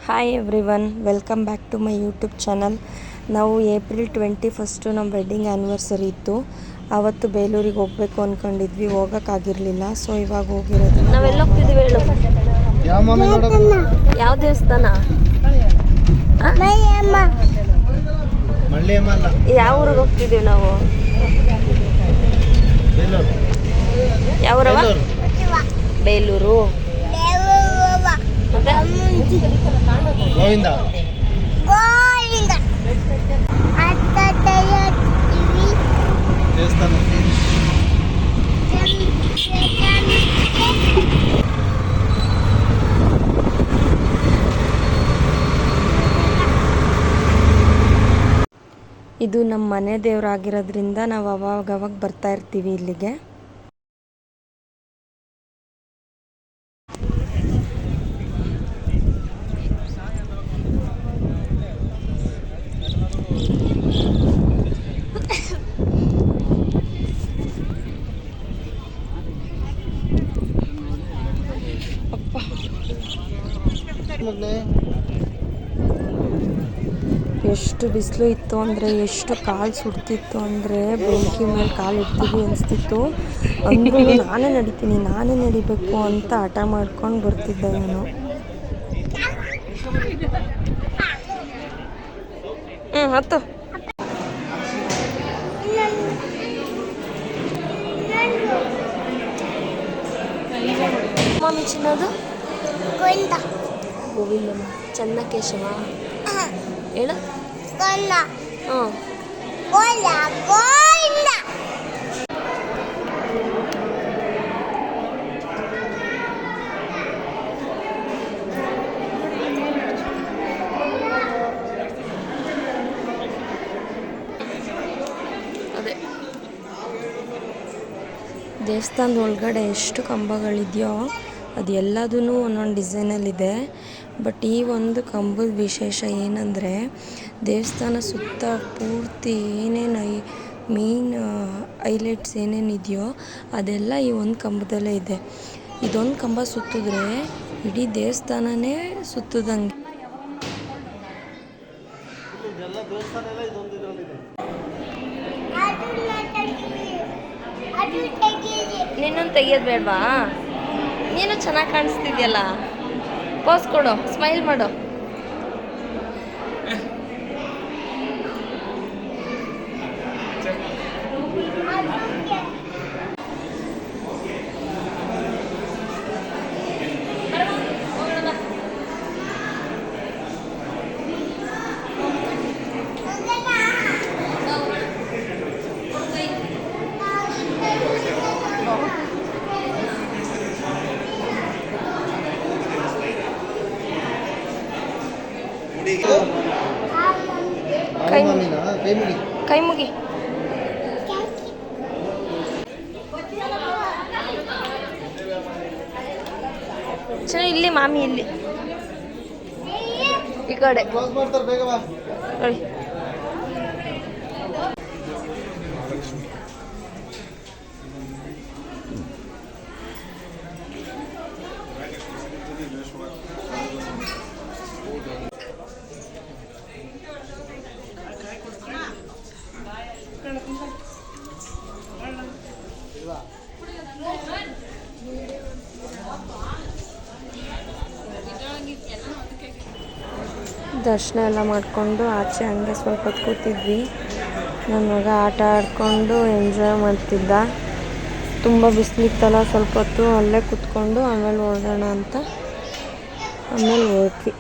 Hi everyone, welcome back to my YouTube channel. ನಾವು April 21 ನಮ್ಮ wedding anniversary ಇತ್ತು. ಆವತ್ತು ಬೇಲೂರಿಗೆ ಹೋಗಬೇಕು ಅಂದ್ಕೊಂಡಿದ್ವಿ, ಹೋಗೋಕ್ಕಾಗಿರಲಿಲ್ಲ. ಸೊ ಇವಾಗ ಹೋಗಿರೋದು. ನಾವೆಲ್ಲ ಹೋಗ್ತಿದ್ದೀವಿ ಹೇಳು. ಯಾವ ದೇವಸ್ಥಾನ? ಯಾವ ಊರಿಗೆ ಹೋಗ್ತಿದ್ದೀವಿ ನಾವು? ಯಾವೂರವ? ಬೇಲೂರು. ಗೋವಿಂದ ದೇವಸ್ಥಾನ. ಇದು ನಮ್ಮ ಮನೆ ದೇವರಾಗಿರೋದ್ರಿಂದ ನಾವು ಅವಾಗವಾಗ ಬರ್ತಾ ಇರ್ತೀವಿ ಇಲ್ಲಿಗೆ. ಎಷ್ಟು ಬಿಸಿಲು ಇತ್ತು ಅಂದರೆ, ಎಷ್ಟು ಕಾಲು ಸುಡ್ತಿತ್ತು ಅಂದರೆ, ಬೆಂಕಿ ಮೇಲೆ ಕಾಲು ಇಡ್ತೀವಿ ಅನಿಸ್ತಿತ್ತು. ಅಂದ್ರೂ ನಾನೇ ನಡಿಬೇಕು ಅಂತ ಹಠ ಮಾಡ್ಕೊಂಡು ಬರ್ತಿದ್ದೆ ನಾನು. ಹತ್ತು ಮಾಮಿ ಚಿನ್ನದು ಗೋವಿಂದಮ್ಮ ಚನ್ನಕೇಶವ ಹೇಳು. ಅದೇ ದೇವಸ್ಥಾನದ ಒಳಗಡೆ ಎಷ್ಟು ಕಂಬಗಳಿದೆಯೋ ಅದು ಎಲ್ಲದೂ ಒಂದೊಂದು ಡಿಸೈನಲ್ಲಿದೆ. ಬಟ್ ಈ ಒಂದು ಕಂಬದ ವಿಶೇಷ ಏನಂದರೆ, ದೇವಸ್ಥಾನ ಸುತ್ತ ಪೂರ್ತಿ ಏನೇನು ಮೇನ್ ಹೈಲೈಟ್ಸ್ ಏನೇನಿದೆಯೋ ಅದೆಲ್ಲ ಈ ಒಂದು ಕಂಬದಲ್ಲೇ ಇದೆ. ಇದೊಂದು ಕಂಬ ಸುತ್ತಿದ್ರೆ ಇಡೀ ದೇವಸ್ಥಾನನೇ ಸುತ್ತದಂಗೆ. ನಿನ್ನೊಂದು ತೆಗಿಯೋದು ಬೇಡವಾ? ನೀನು ಚೆನ್ನಾಗಿ ಕಾಣಿಸ್ತಿದ್ಯಲ್ಲ, ಪೋಸ್ ಕೊಡು, ಸ್ಮೈಲ್ ಮಾಡು. ಕೈ ಮುಗಿ. ಚೆನ್ನಾಗಿ ಇಲ್ಲಿ ಮಾಮಿ, ಇಲ್ಲಿ ಈ ಕಡೆ ನೋಡಿ. ದರ್ಶನ ಎಲ್ಲ ಮಾಡಿಕೊಂಡು ಆಚೆ ಹಂಗೆ ಸ್ವಲ್ಪ ಹೊತ್ತು ಕೂತಿದ್ವಿ. ನನ್ನ ಮಗ ಆಟ ಆಡಿಕೊಂಡು ಎಂಜಾಯ್ ಮಾಡ್ತಿದ್ದ. ತುಂಬ ಬಿಸಿಲಿತ್ತಲ್ಲ, ಸ್ವಲ್ಪ ಹೊತ್ತು ಅಲ್ಲೇ ಕೂತ್ಕೊಂಡು ಆಮೇಲೆ ಹೊರಡೋಣ ಅಂತ ಆಮೇಲೆ ಹೋದ್ವಿ.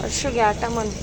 ವರ್ಷಗೆ ಆಟ ಮಾಡಿ